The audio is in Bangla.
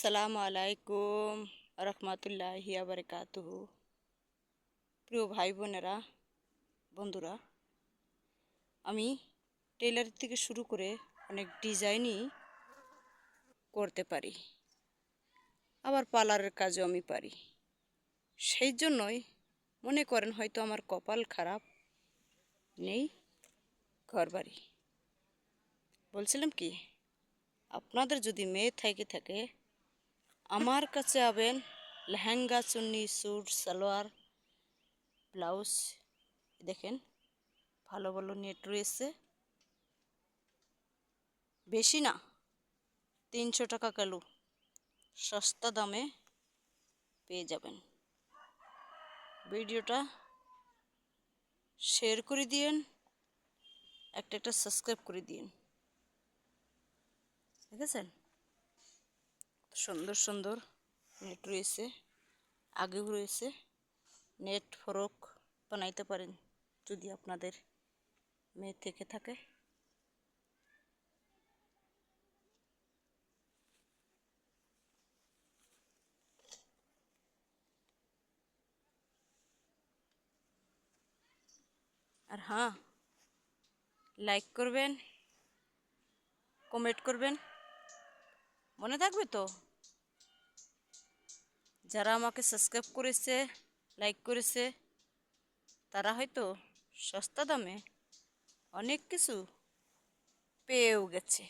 আসসালামু আলাইকুম রহমতুল্লাহি বারাকাতুহু। প্রিয় ভাই বোনেরা, বন্ধুরা, আমি টেলার থেকে শুরু করে অনেক ডিজাইনই করতে পারি, আবার পার্লারের কাজও আমি পারি। সেই জন্যই মনে করেন হয়তো আমার কপাল খারাপ, নেই ঘরবাড়ি। বলছিলাম কি, আপনাদের যদি মেয়ে থাকে আমার কাছে আবেন। লেহেঙ্গা, চুন্নি, স্যুট, সালোয়ার, ব্লাউজ দেখেন ভালো ভালো নেট রয়েছে। বেশি না, 300 টাকা কিলো, সস্তা দামে পেয়ে যাবেন। ভিডিওটা শেয়ার করে দিন, একটা সাবস্ক্রাইব করে দিন। দেখেছেন সুন্দর সুন্দর নেট রয়েছে, আগেও রয়েছে। নেট ফ্রক বানাইতে পারেন যদি আপনাদের মেয়ে থেকে থাকে। আর হ্যাঁ, লাইক করবেন, কমেন্ট করবেন, মনে থাকবে তো। যারা আমাকে সাবস্ক্রাইব করেছে, লাইক করেছে, তারা হয়তো সস্তা দামে অনেক কিছু পেয়েও গেছে।